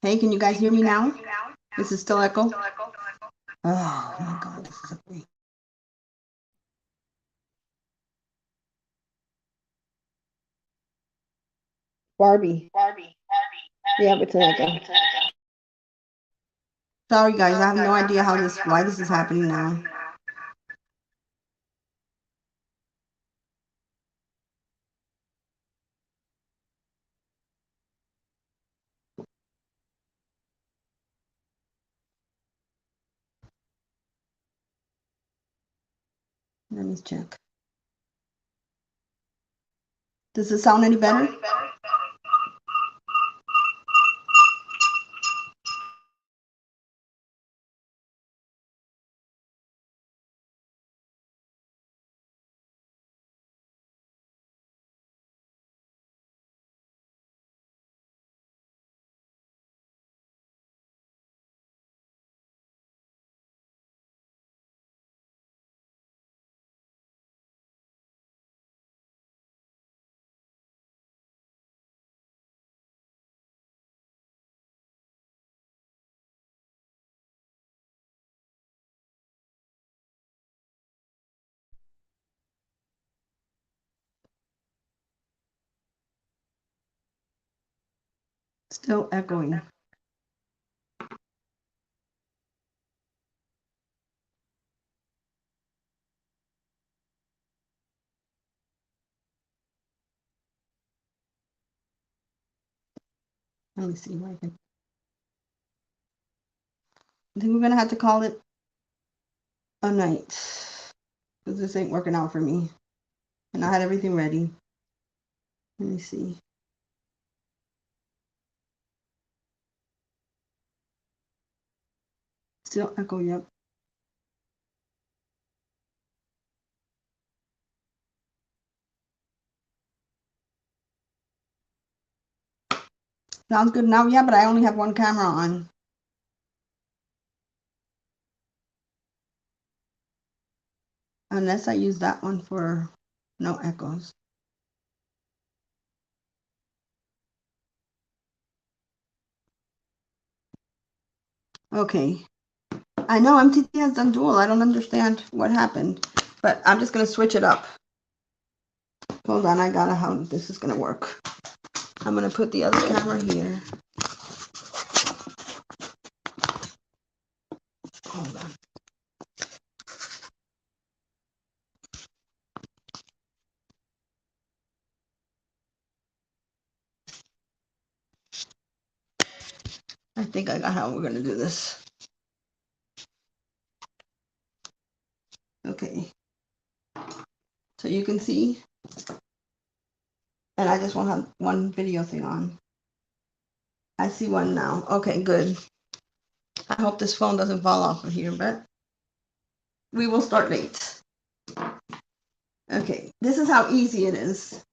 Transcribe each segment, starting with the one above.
Okay, can you guys hear me now? This is still echo. Oh my God, this is a pain. Barbie. Yeah, it's an echo. Sorry guys, I have no idea why this is happening now. Let me check. Does it sound any better? Still echoing. Let me see if I can. I think we're gonna have to call it a night because this ain't working out for me. And I had everything ready. Let me see. Still echo, yep. Sounds good now, yeah, but I only have one camera on. Unless I use that one for no echoes. Okay. I know MTT has done dual. I don't understand what happened, but I'm just going to switch it up. Hold on, I got how this is going to work. I'm going to put the other camera here. Hold on. I think I got how we're going to do this. Okay. So you can see, and I just won't have one video thing on. I see one now. Okay, good. I hope this phone doesn't fall off of here, but we will start late. Okay, this is how easy it is.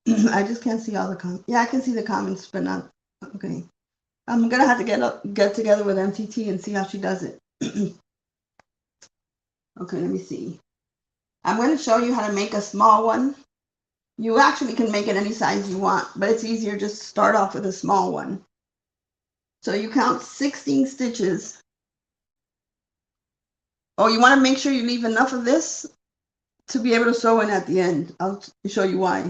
I just can't see all the comments. Yeah, I can see the comments, but not. Okay. I'm gonna have to get together with MTT and see how she does it. Okay, let me see. I'm going to show you how to make a small one. You actually can make it any size you want, but it's easier just to start off with a small one. So you count 16 stitches. Oh, you want to make sure you leave enough of this to be able to sew in at the end. I'll show you why.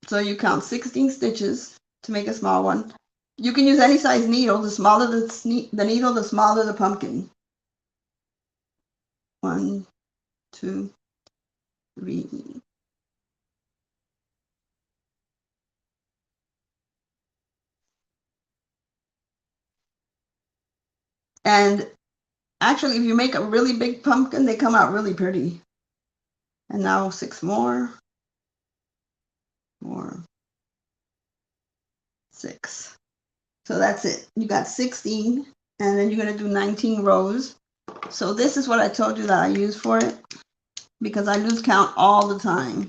So you count 16 stitches to make a small one. You can use any size needle. The smaller the needle, the smaller the pumpkin. 1, 2, 3. And actually, if you make a really big pumpkin, they come out really pretty. And now 6 more. 6. So that's it. You got 16, and then you're going to do 19 rows. So this is what I told you that I use for it, because I lose count all the time.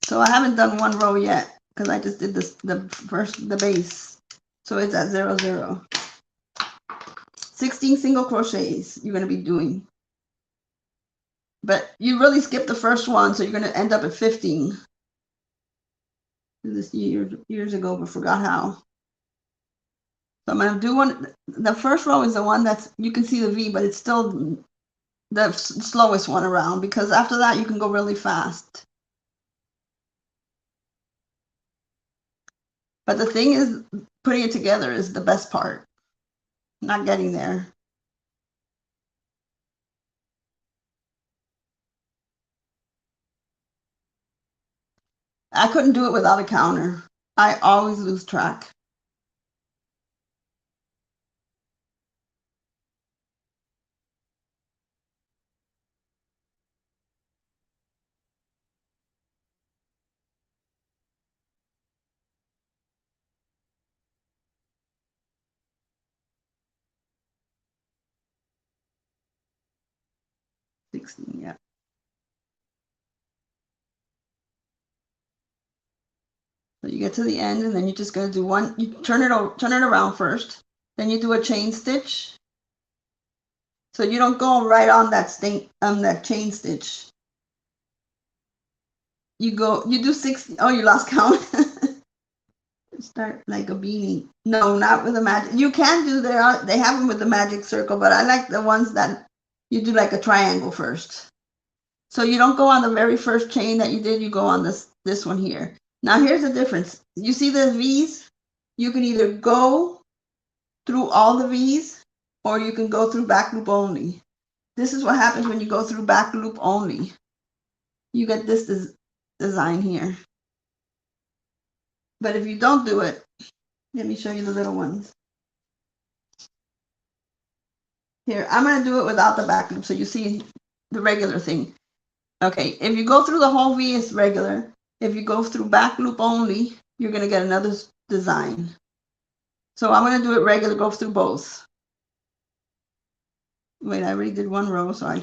So I haven't done one row yet, because I just did the base. So it's at 0, 0. 16 single crochets you're going to be doing. But you really skipped the first one, so you're going to end up at 15. this years ago, but forgot how. So I'm going to do one. The first row is the one that's, you can see the V, but it's still the slowest one around, because after that you can go really fast. But the thing is, putting it together is the best part. Not getting there. I couldn't do it without a counter. I always lose track. Yeah. So you get to the end, and then you're just going to do one. You turn it around first. Then you do a chain stitch. So you don't go right on that chain stitch. You do 60. Oh, you lost count. Start like a beanie. No, not with a magic. You can do they have them with the magic circle, but I like the ones that you do like a triangle first. So you don't go on the very first chain that you did, you go on this one here. Now here's the difference. You see the V's? You can either go through all the V's, or you can go through back loop only. This is what happens when you go through back loop only. You get this design here. But if you don't do it, let me show you the little ones. Here, I'm going to do it without the back loop, so you see the regular thing. Okay, if you go through the whole V, it's regular. If you go through back loop only, you're going to get another design. So I'm going to do it regular, go through both. Wait, I already did one row, so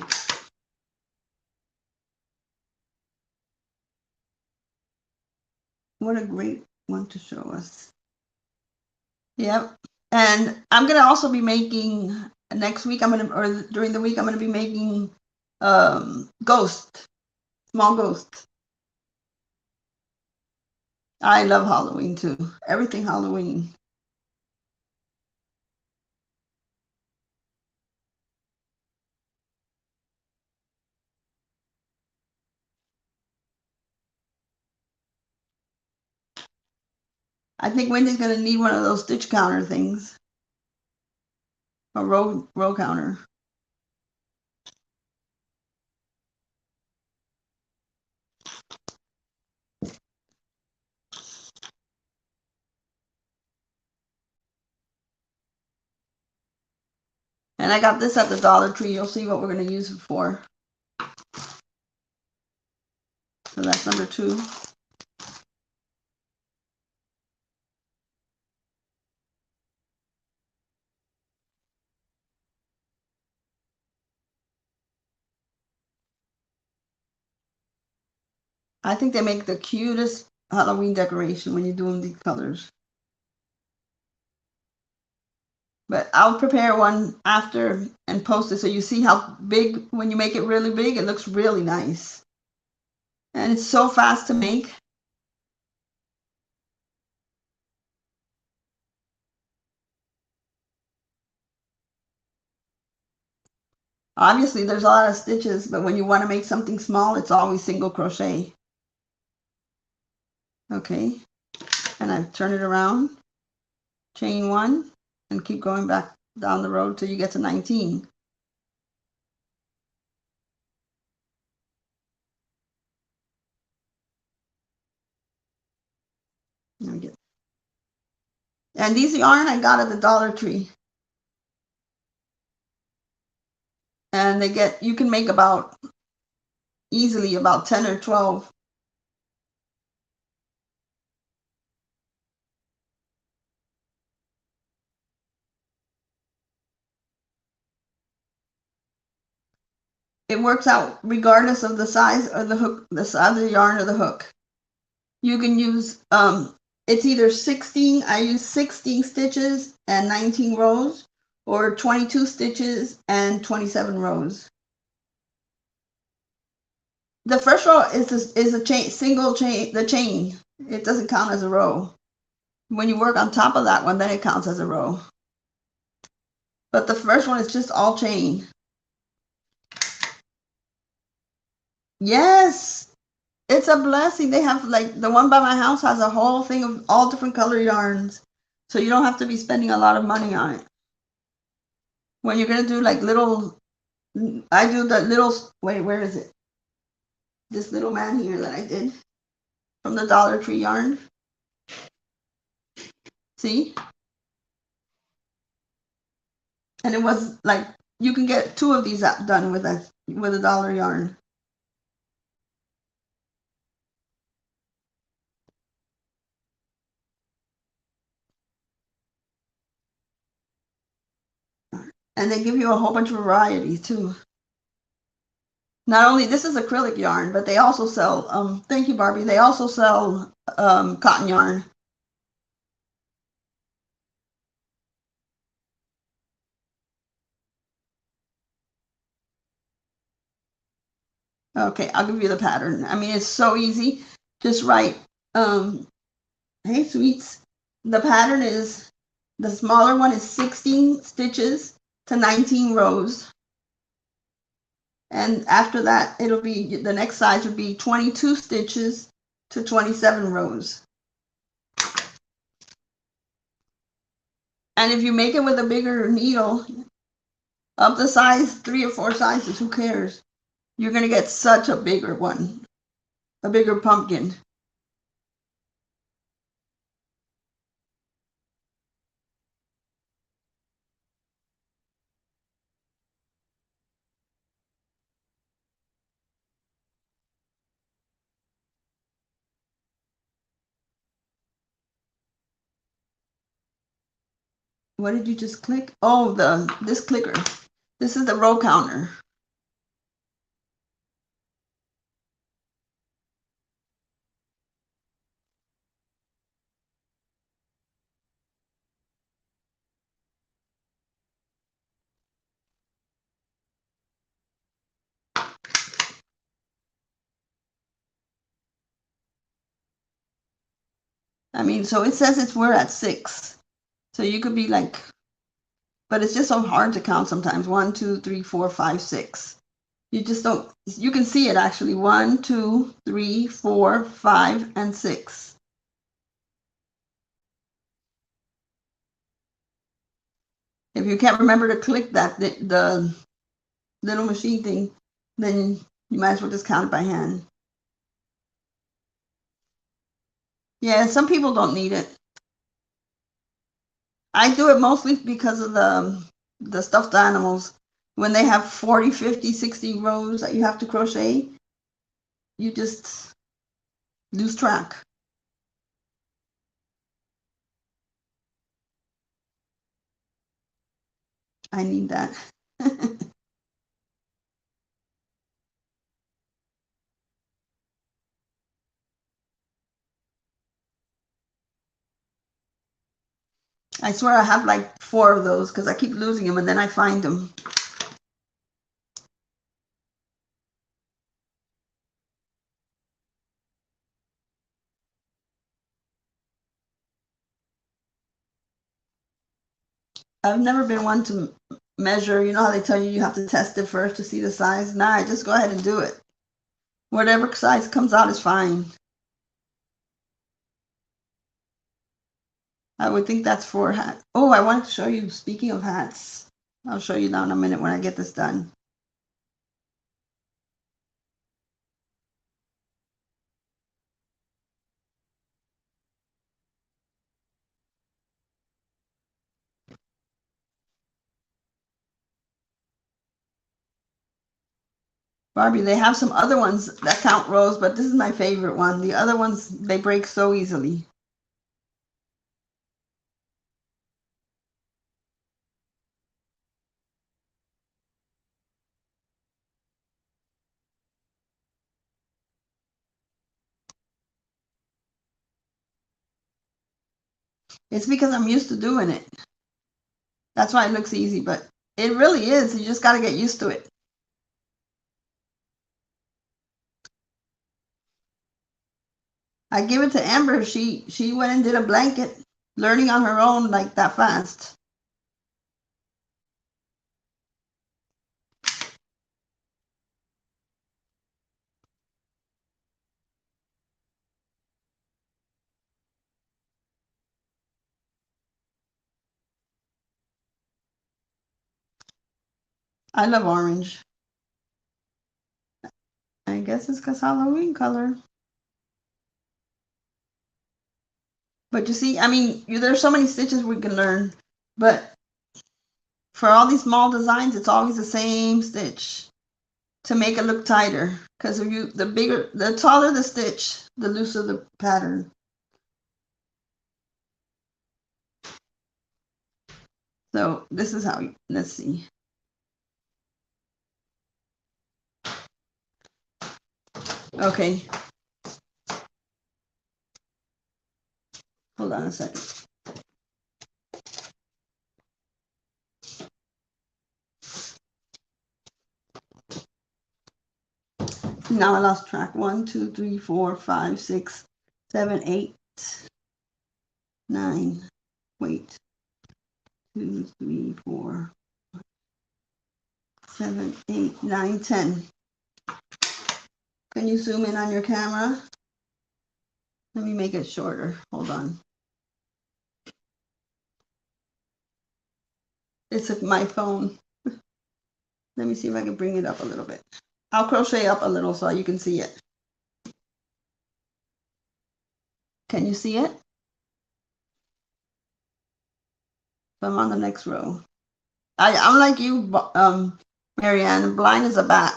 what a great one to show us. Yep. And I'm going to also be making, next week, or during the week, I'm going to be making ghosts, small ghosts. I love Halloween too. Everything Halloween. I think Wendy's going to need one of those stitch counter things. A row counter. And I got this at the Dollar Tree. You'll see what we're going to use it for. So that's number 2. I think they make the cutest Halloween decoration when you're doing these colors. But I'll prepare one after and post it so you see how big, when you make it really big, it looks really nice. And it's so fast to make. Obviously, there's a lot of stitches, but when you want to make something small, it's always single crochet. Okay, and I turn it around, chain 1, and keep going back down the road till you get to 19. And these yarn I got at the Dollar Tree. And you can make easily about 10 or 12. It works out regardless of the size of the hook, the size of the yarn or the hook. You can use, it's either 16, I use 16 stitches and 19 rows, or 22 stitches and 27 rows. The first row is a chain, single chain, the chain. It doesn't count as a row. When you work on top of that one, then it counts as a row. But the first one is just all chain. Yes, it's a blessing. They have, like, the one by my house has a whole thing of all different color yarns. So you don't have to be spending a lot of money on it. When you're going to do like little, I do the little, wait, where is it? This little man here that I did from the Dollar Tree yarn. See? And it was like, you can get 2 of these done with a dollar yarn. And they give you a whole bunch of variety too. Not only, this is acrylic yarn, but they also sell, thank you, Barbie, they also sell cotton yarn. Okay, I'll give you the pattern. I mean, it's so easy. Just write, hey, sweets. The pattern is, the smaller one is 16 stitches to 19 rows. And after that, it'll be, the next size would be 22 stitches to 27 rows. And if you make it with a bigger needle, up the size, 3 or 4 sizes, who cares? You're going to get such a bigger one, a bigger pumpkin. What did you just click? Oh, this clicker. This is the row counter. I mean, so it says we're at 6. So you could be like, but it's just so hard to count sometimes. 1, 2, 3, 4, 5, 6. You just don't, you can see it actually. 1, 2, 3, 4, 5, and 6. If you can't remember to click that, the little machine thing, then you might as well just count it by hand. Yeah, some people don't need it. I do it mostly because of the stuffed animals. When they have 40, 50, 60 rows that you have to crochet, you just lose track. I need that. I swear I have like 4 of those because I keep losing them and then I find them. I've never been one to measure. You know how they tell you have to test it first to see the size? Nah, I just go ahead and do it. Whatever size comes out is fine. I would think that's for hats. Oh, I want to show you, speaking of hats. I'll show you now in a minute when I get this done. Barbie, they have some other ones that count rows, but this is my favorite one. The other ones, they break so easily. It's because I'm used to doing it. That's why it looks easy, but it really is. You just got to get used to it. I give it to Amber. She went and did a blanket, learning on her own like that fast. I love orange. I guess it's because Halloween color. But you see, I mean, there's so many stitches we can learn, but for all these small designs, it's always the same stitch to make it look tighter. Because the taller the stitch, the looser the pattern. So this is how, let's see. Okay. Hold on a second. Now I lost track. 1, 2, 3, 4, 5, 6, 7, 8, 9. Wait. 2, 3, 4, 7, 8, 9, 10. Can you zoom in on your camera? Let me make it shorter. Hold on. It's my phone. Let me see if I can bring it up a little bit. I'll crochet up a little so you can see it. Can you see it? So I'm on the next row. I'm like you, Marianne, blind as a bat.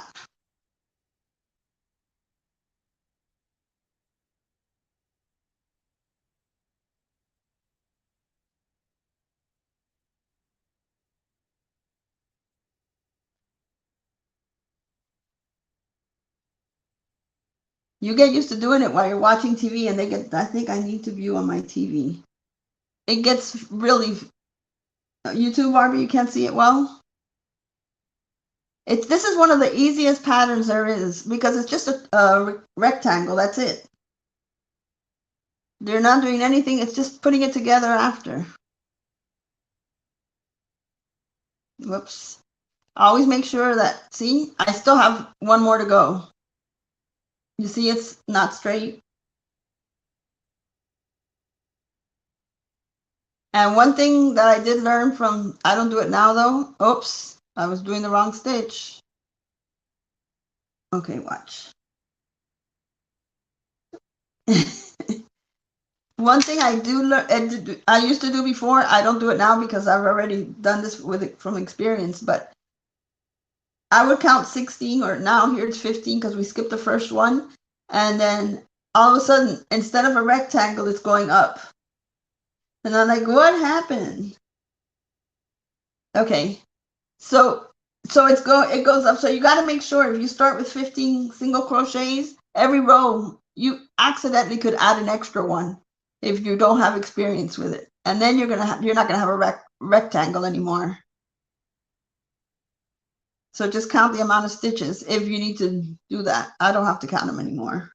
You get used to doing it while you're watching TV, and I think I need to view on my TV. It gets really, YouTube, Barbie, you can't see it well? This is one of the easiest patterns there is because it's just a rectangle, that's it. They're not doing anything, it's just putting it together after. Whoops. Always make sure that, see, I still have one more to go. You see it's not straight. And one thing that I did learn from, I don't do it now though. Oops, I was doing the wrong stitch. Okay, watch. One thing I do learn, I used to do before, I don't do it now because I've already done this with it from experience, but I would count 16, or now here it's 15 because we skipped the first one. And then all of a sudden, instead of a rectangle, it's going up. And I'm like, what happened? Okay, so it goes up. So you got to make sure if you start with 15 single crochets, every row you accidentally could add an extra one if you don't have experience with it, and then you're not gonna have a rectangle anymore. So just count the amount of stitches if you need to do that. I don't have to count them anymore.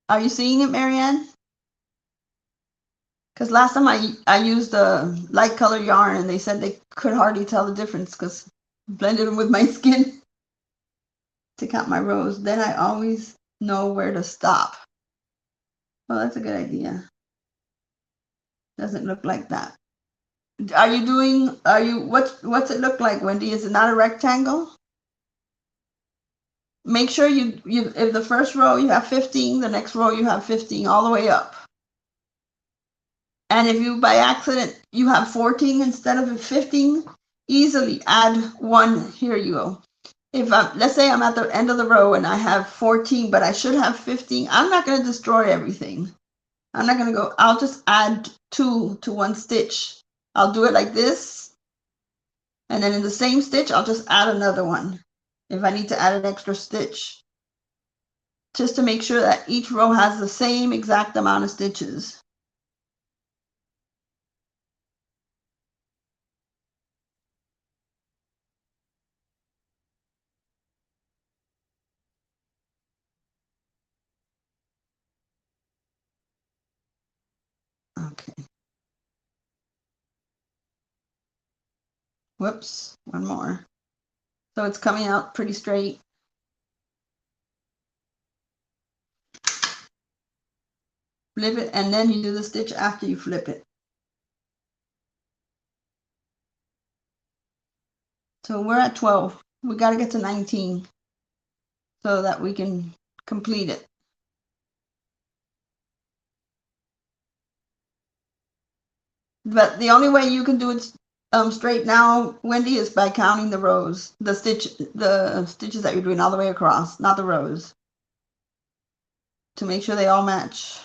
Are you seeing it, Marianne? Because last time I used a light color yarn and they said they could hardly tell the difference because blended them with my skin to count my rows. Then I always know where to stop. Well, that's a good idea. Doesn't look like that. What's it look like, Wendy? Is it not a rectangle? Make sure if the first row you have 15, the next row you have 15 all the way up. And if you by accident you have 14 instead of 15, easily add one. Here you go. If let's say I'm at the end of the row and I have 14, but I should have 15, I'm not going to destroy everything. I'm not going to go, I'll just add 2 to one stitch. I'll do it like this. And then in the same stitch, I'll just add another one if I need to add an extra stitch. Just to make sure that each row has the same exact amount of stitches. Whoops, one more. So it's coming out pretty straight. Flip it, and then you do the stitch after you flip it. So we're at 12. We got to get to 19 so that we can complete it. But the only way you can do it straight now, Wendy, is by counting the rows, the stitches that you're doing all the way across, not the rows, to make sure they all match.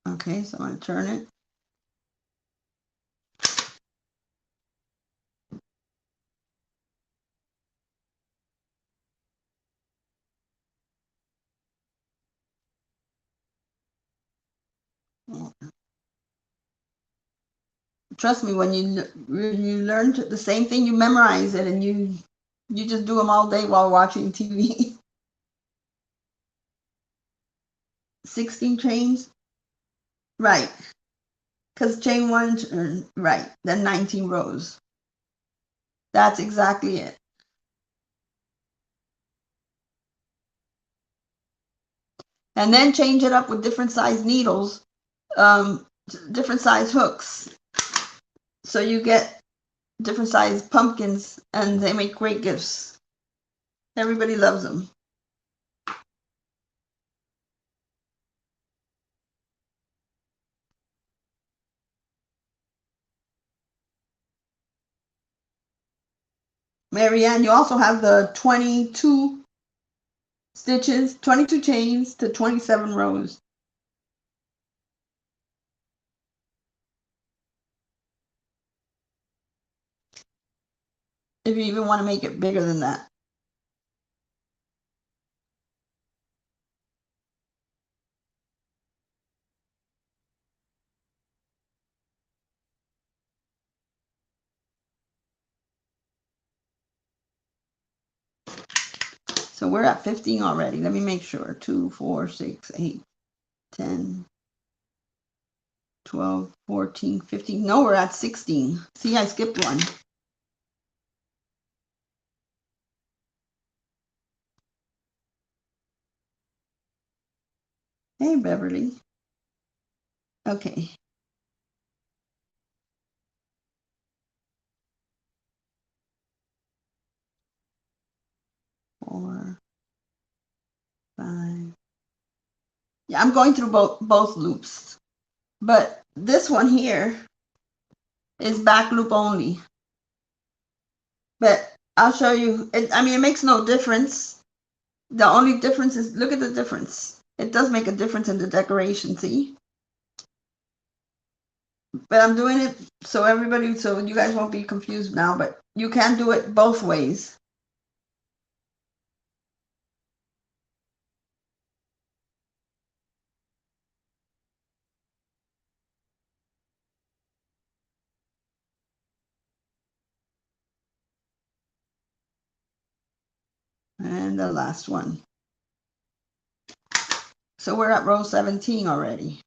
Okay, so I'm going to turn it. Trust me, when you learn the same thing, you memorize it, and you just do them all day while watching TV. 16 chains, right? Because chain one, right? Then 19 rows. That's exactly it. And then change it up with different size needles, different size hooks. So you get different size pumpkins, and they make great gifts. Everybody loves them. Marianne, you also have the 22 stitches, 22 chains to 27 rows. If you even want to make it bigger than that. So we're at 15 already. Let me make sure. 2, 4, 6, 8, 10, 12, 14, 15. No, we're at 16. See, I skipped one. Hey, Beverly. Okay. 4, 5. Yeah, I'm going through both loops. But this one here is back loop only. But I'll show you. I mean, it makes no difference. The only difference is, look at the difference. It does make a difference in the decoration, see? But I'm doing it so you guys won't be confused now, but you can do it both ways. And the last one. So we're at row 17 already.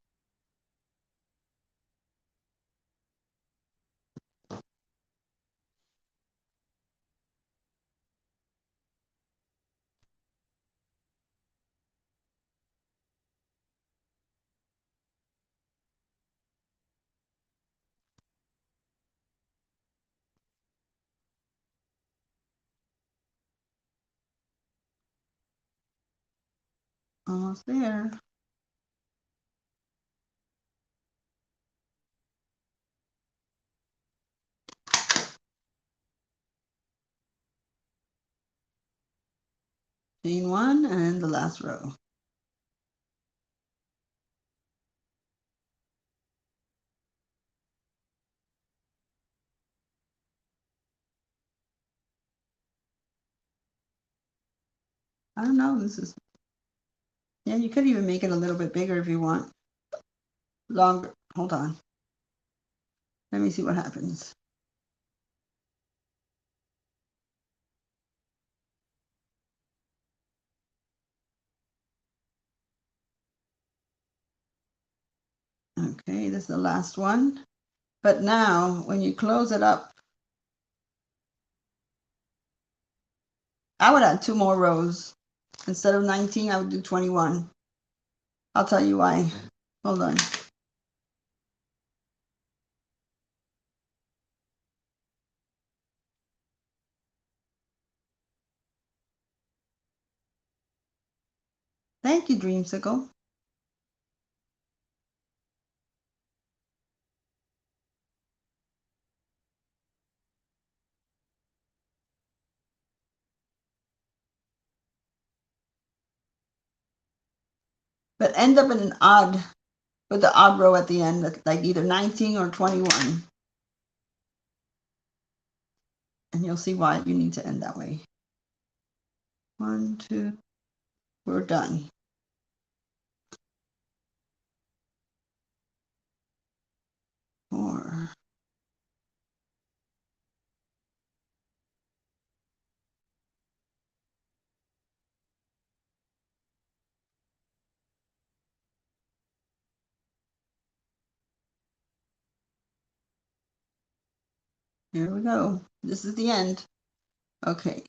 Almost there. Chain one and the last row. I don't know, yeah, you could even make it a little bit bigger if you want. Longer, hold on. Let me see what happens. Okay, this is the last one. But now, when you close it up, I would add 2 more rows. Instead of 19, I would do 21. I'll tell you why. Hold on. Thank you, Dreamsicle. But end up in an odd, with the odd row at the end, like either 19 or 21. And you'll see why you need to end that way. 1, 2, we're done. Four. Here we go. This is the end. Okay.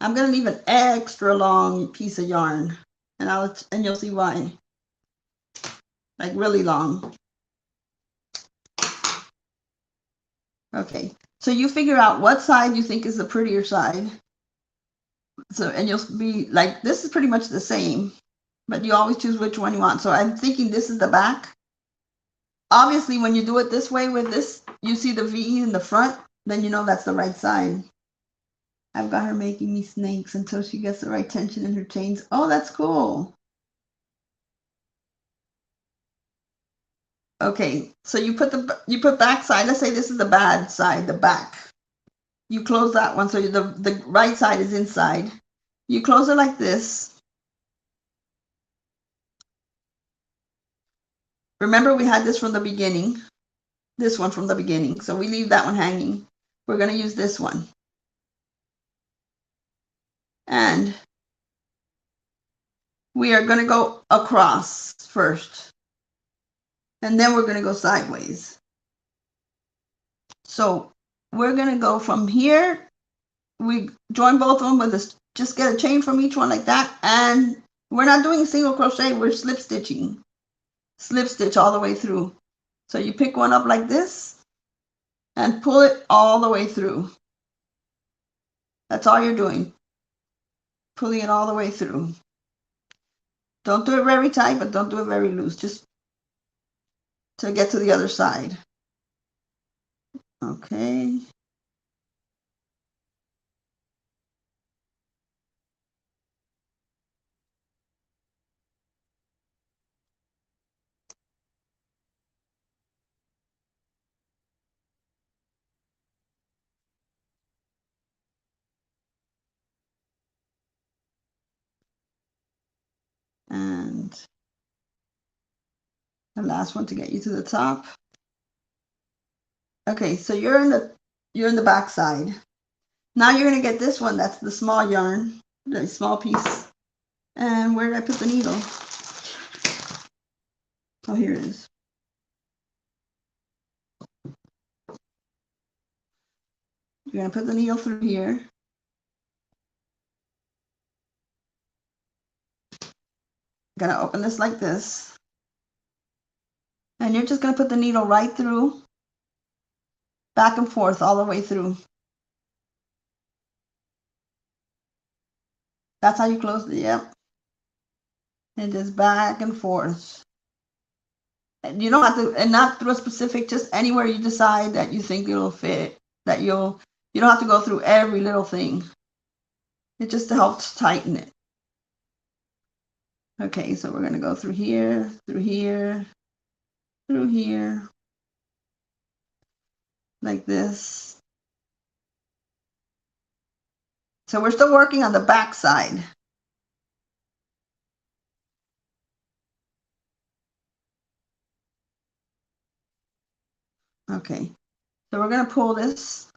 I'm gonna leave an extra long piece of yarn, and you'll see why. Like really long. Okay. So you figure out what side you think is the prettier side. So, and you'll be like, this is pretty much the same, but you always choose which one you want. So I'm thinking this is the back. Obviously, when you do it this way with this, you see the V in the front, then you know that's the right side. I've got her making me snakes until she gets the right tension in her chains. Oh, that's cool. Okay, so you put back side. Let's say this is the bad side, the back. You close that one, so the right side is inside. You close it like this. Remember, we had this from the beginning. This one from the beginning. So we leave that one hanging. We're going to use this one. And we are going to go across first. And then we're going to go sideways. So we're going to go from here. We join both of them with this. Just get a chain from each one like that. And we're not doing a single crochet. We're slip stitching. Slip stitch all the way through. So you pick one up like this and pull it all the way through. That's all you're doing. Pulling it all the way through. Don't do it very tight, but don't do it very loose. Just to get to the other side. Okay. And the last one to get you to the top. Okay, so you're in the back side. Now you're gonna get this one. That's the small yarn, the small piece. And where did I put the needle? Oh, here it is. You're gonna put the needle through here. Gonna open this like this. And you're just gonna put the needle right through, back and forth all the way through. That's how you close it, yep. And just back and forth. And you don't have to, and not through a specific, just anywhere you decide that you think it'll fit, that you don't have to go through every little thing. It just helps tighten it. Okay, so we're gonna go through here, through here, through here, like this. So we're still working on the back side. Okay, so we're gonna pull this,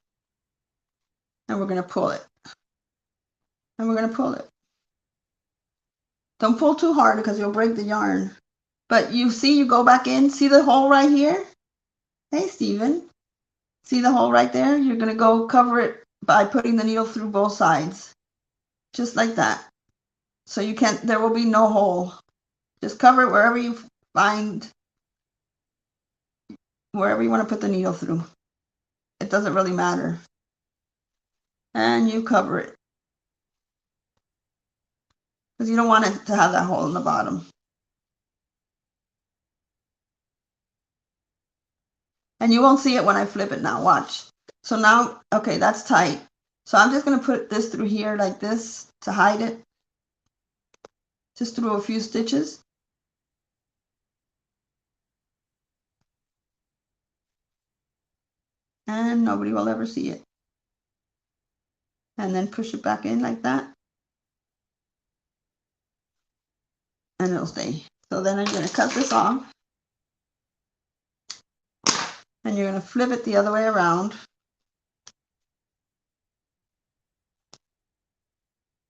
and we're gonna pull it, and we're gonna pull it. Don't pull too hard because you'll break the yarn. But you see, you go back in, see the hole right here? Hey, Steven. See the hole right there? You're going to go cover it by putting the needle through both sides. Just like that. So you can't, there will be no hole. Just cover it wherever you find, wherever you want to put the needle through. It doesn't really matter. And you cover it. Because you don't want it to have that hole in the bottom. And you won't see it when I flip it now, watch. So now, okay, that's tight. So I'm just going to put this through here like this to hide it. Just through a few stitches. And nobody will ever see it. And then push it back in like that. And it'll stay. So then I'm going to cut this off. And you're going to flip it the other way around.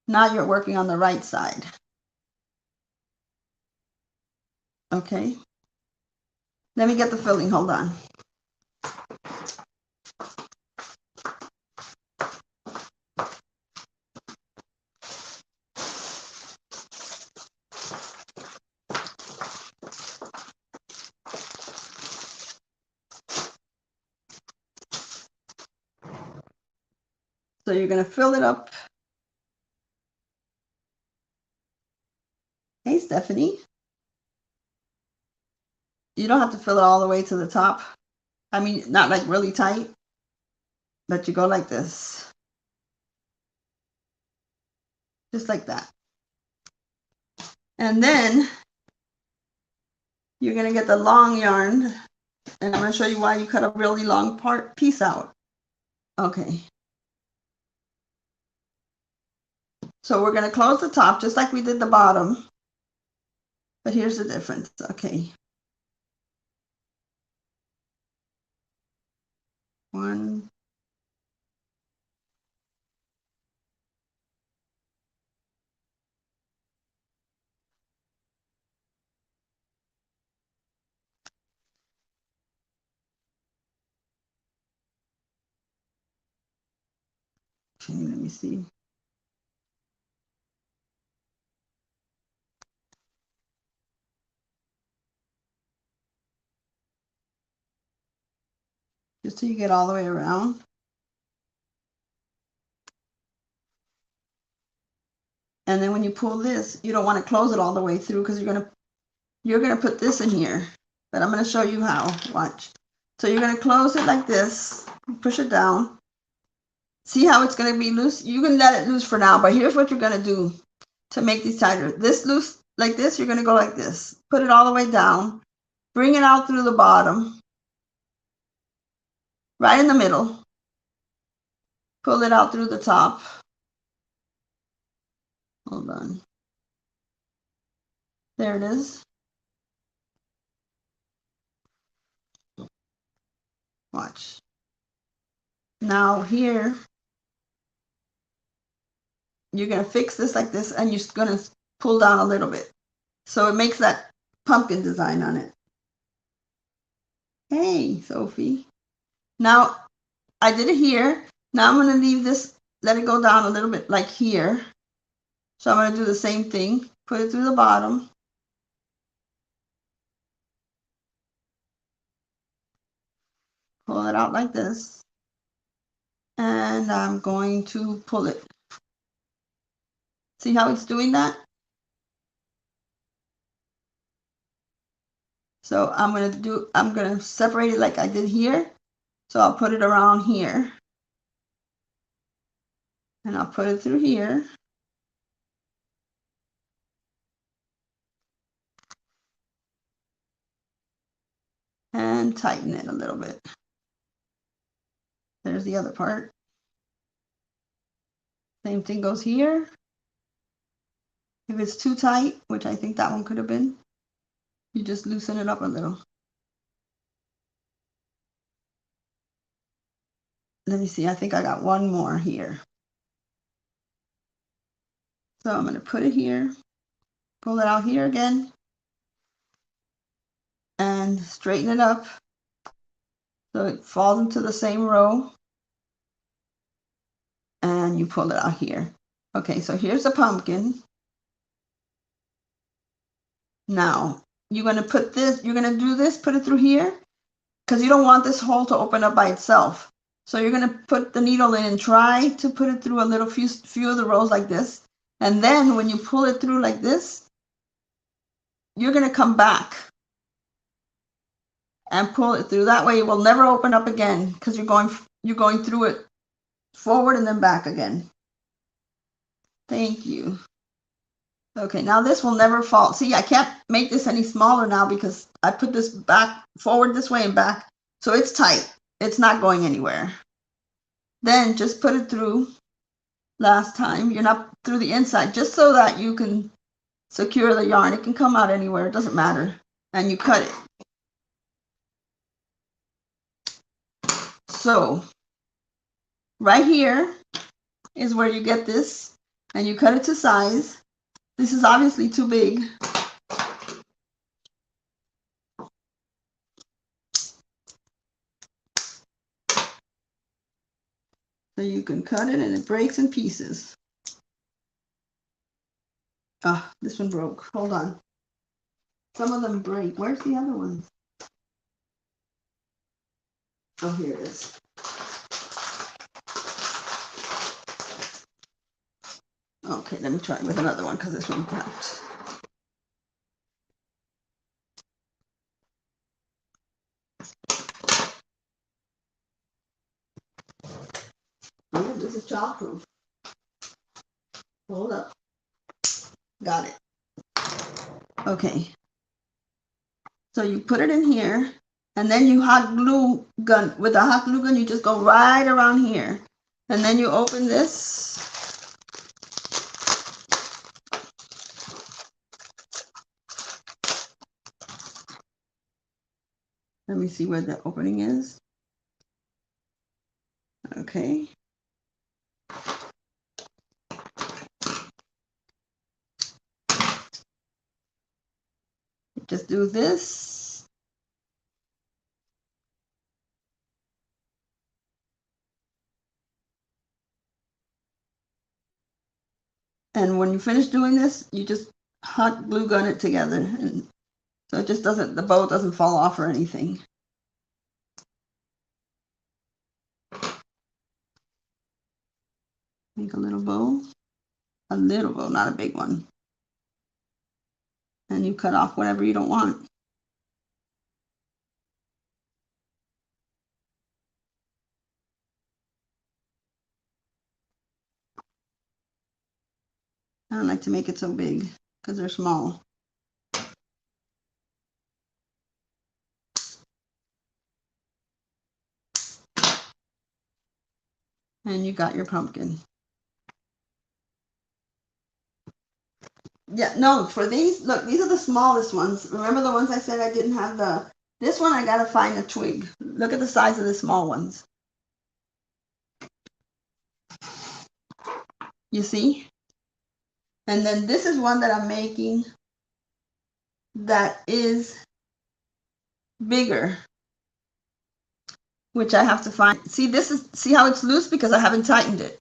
Now you're working on the right side. Okay. Let me get the filling, hold on. So you're going to fill it up. Hey, Stephanie. You don't have to fill it all the way to the top. I mean, not like really tight, but you go like this. Just like that. And then you're going to get the long yarn. And I'm going to show you why you cut a really long piece out. Okay. So we're going to close the top just like we did the bottom. But here's the difference. Okay. One. Okay, let me see. Just so you get all the way around. And then when you pull this, you don't want to close it all the way through because you're gonna put this in here. But I'm gonna show you how. Watch. So you're gonna close it like this, push it down. See how it's gonna be loose? You can let it loose for now, but here's what you're gonna do to make these tighter. This loose like this, you're gonna go like this. Put it all the way down, bring it out through the bottom, right in the middle. Pull it out through the top. Hold on. There it is. Watch. Now here, you're going to fix this like this, and you're going to pull down a little bit. So it makes that pumpkin design on it. Hey, Sophie. Now, I did it here. Now I'm going to leave this, let it go down a little bit like here. So I'm going to do the same thing. Put it through the bottom. Pull it out like this. And I'm going to pull it. See how it's doing that? So I'm going to separate it like I did here. So I'll put it around here. And I'll put it through here. And tighten it a little bit. There's the other part. Same thing goes here. If it's too tight, which I think that one could have been, you just loosen it up a little. Let me see, I think I got one more here. So I'm going to put it here. Pull it out here again and straighten it up so it falls into the same row, and you pull it out here. Okay, so here's a pumpkin. Now you're going to put this, you're going to do this, put it through here, because you don't want this hole to open up by itself. So you're going to put the needle in and try to put it through a little few of the rows like this. And then when you pull it through like this, you're going to come back and pull it through. That way it will never open up again, because you're going through it forward and then back again. Thank you. Okay, now this will never fall. See, I can't make this any smaller now because I put this back forward this way and back. So it's tight. It's not going anywhere. Then just put it through last time. You're not through the inside, just so that you can secure the yarn. It can come out anywhere. It doesn't matter. And you cut it. So right here is where you get this, and you cut it to size. This is obviously too big. So you can cut it and it breaks in pieces. Ah, this one broke. Hold on. Some of them break. Where's the other one? Oh, here it is. Okay, let me try it with another one because this one cracked. Oh, this is childproof. Hold up. Got it. Okay. So you put it in here, and then you hot glue gun. With a hot glue gun, you just go right around here. And then you open this. Let me see where the opening is. Okay. Just do this. And when you finish doing this, you just hot glue gun it together. And so it just doesn't, the bow doesn't fall off or anything. Make a little bow, not a big one. And you cut off whatever you don't want. I don't like to make it so big because they're small. And you got your pumpkin. Yeah, no, for these, look, these are the smallest ones. Remember the ones I said I didn't have the, this one I gotta find a twig. Look at the size of the small ones. You see? And then this is one that I'm making that is bigger, which I have to find. See, this is, see how it's loose because I haven't tightened it.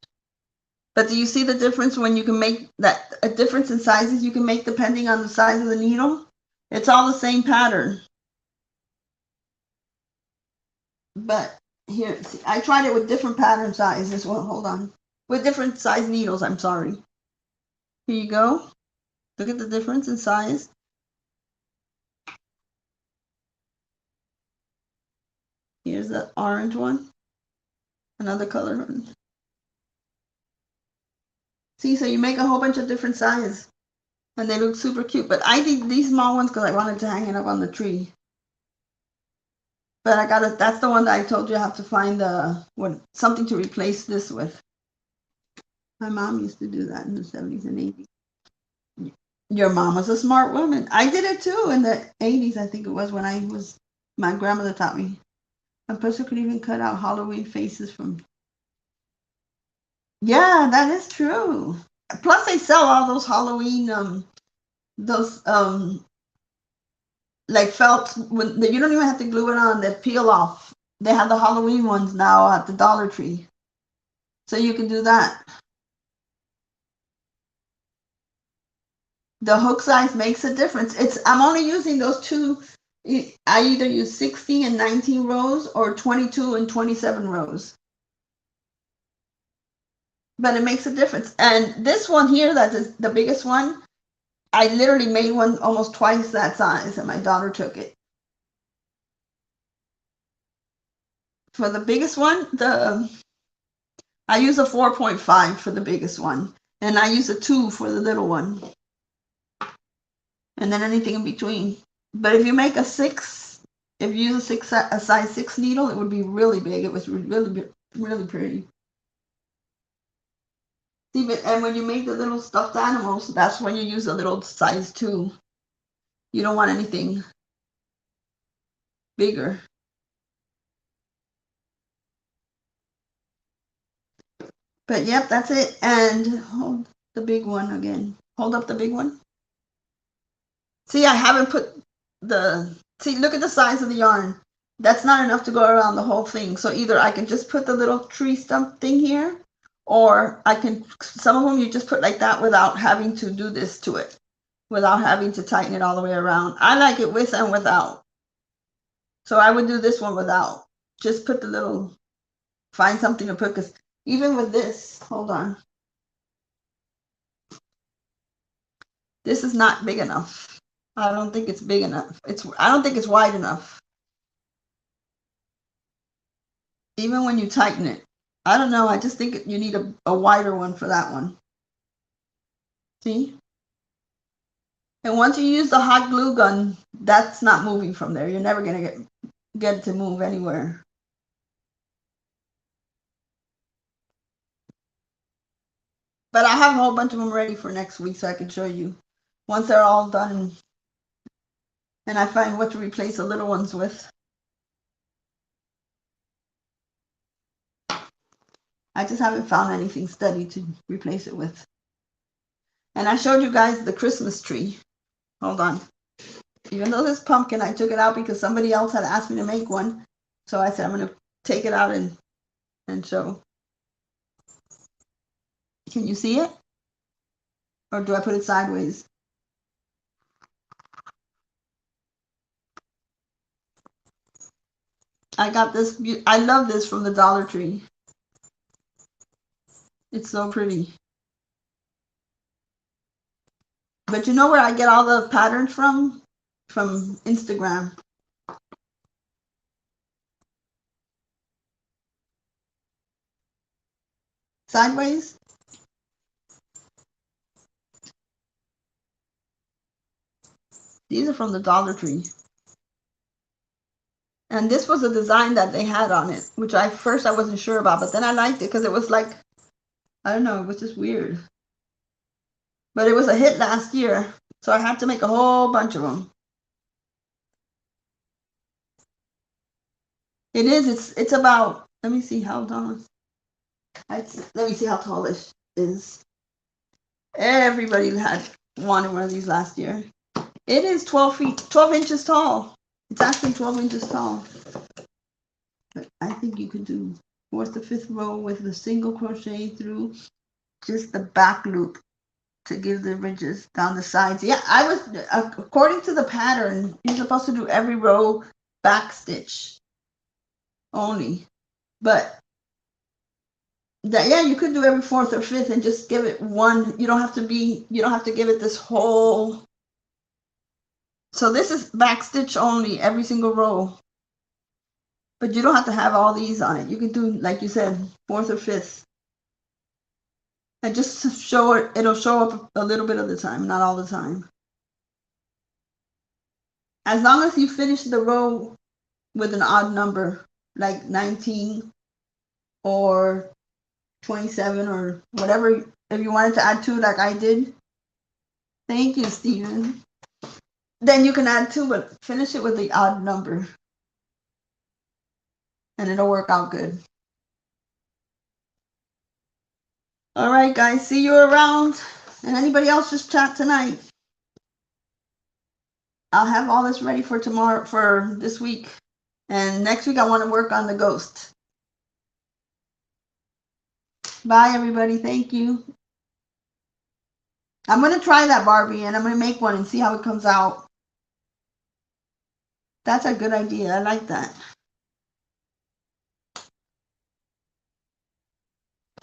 But do you see the difference when you can make that, a difference in sizes you can make depending on the size of the needle? It's all the same pattern. But here, see, I tried it with different pattern sizes. Well, hold on. With different size needles, I'm sorry. Here you go. Look at the difference in size. Here's the orange one. Another color. See, so you make a whole bunch of different sizes. And they look super cute. But I did these small ones because I wanted to hang it up on the tree. But I got it. That's the one that I told you I have to find something to replace this with. My mom used to do that in the 70s and 80s. Your mom was a smart woman. I did it too in the 80s, I think it was, when my grandmother taught me. A person could even cut out Halloween faces from. Yeah, that is true. Plus, they sell all those Halloween those like felt, when you don't even have to glue it on, they peel off. They have the Halloween ones now at the Dollar Tree, so you can do that. The hook size makes a difference. I'm only using those two. I either use 16 and 19 rows or 22 and 27 rows. But it makes a difference. And this one here, that is the biggest one, I literally made one almost twice that size, and my daughter took it. For the biggest one, I use a 4.5 for the biggest one, and I use a 2 for the little one, and then anything in between. But if you make a 6, if you use a size 6 needle, it would be really big. It was really pretty. See, and when you make the little stuffed animals, that's when you use a little size 2. You don't want anything bigger. But yep, that's it. And hold the big one again. Hold up the big one. See, I haven't put see, look at the size of the yarn. That's not enough to go around the whole thing. So either I can just put the little tree stump thing here, or I can, some of them you just put like that without having to do this to it, without having to tighten it all the way around. I like it with and without. So I would do this one without. Just put the little, find something to put, because even with this, hold on. This is not big enough. I don't think it's big enough. I don't think it's wide enough. Even when you tighten it. I don't know. I just think you need a wider one for that one. See? And once you use the hot glue gun, that's not moving from there. You're never going to get it to move anywhere. But I have a whole bunch of them ready for next week so I can show you. Once they're all done and I find what to replace the little ones with. I just haven't found anything steady to replace it with. And I showed you guys the Christmas tree. Hold on. Even though this pumpkin, I took it out because somebody else had asked me to make one. So I said, I'm going to take it out and show. Can you see it? Or do I put it sideways? I got this. I love this from the Dollar Tree. It's so pretty. But you know where I get all the patterns from? From Instagram. Sideways? These are from the Dollar Tree. And this was a design that they had on it, which I wasn't sure about, but then I liked it because it was like, I don't know, it was just weird. But it was a hit last year, so I had to make a whole bunch of them. It is, it's about, let me see how tall, let me see how tall this is. Everybody had wanted one of these last year. It is 12 inches tall. It's actually 12 inches tall. But I think you could do 4th to 5th row with the single crochet through just the back loop to give the ridges down the sides. Yeah, I was, according to the pattern, you're supposed to do every row back stitch only. But yeah, you could do every 4th or 5th and just give it one. You don't have to give it this whole. So this is back stitch only, every single row. But you don't have to have all these on it. You can do, like you said, 4th or 5th. And just to show it, it'll show up a little bit of the time, not all the time. As long as you finish the row with an odd number, like 19 or 27 or whatever, if you wanted to add 2 like I did. Thank you, Stephen. Then you can add 2, but finish it with the odd number. And it'll work out good. All right, guys. See you around. And anybody else, just chat tonight. I'll have all this ready for tomorrow, for this week. And next week I want to work on the ghost. Bye, everybody. Thank you. I'm going to try that Barbie, and I'm going to make one and see how it comes out. That's a good idea. I like that.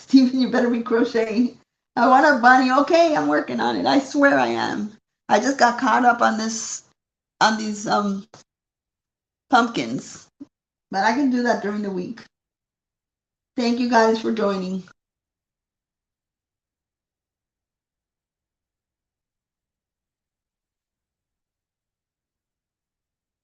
Steven, you better be crocheting. I want a bunny. Okay, I'm working on it. I swear I am. I just got caught up on these pumpkins. But I can do that during the week. Thank you guys for joining.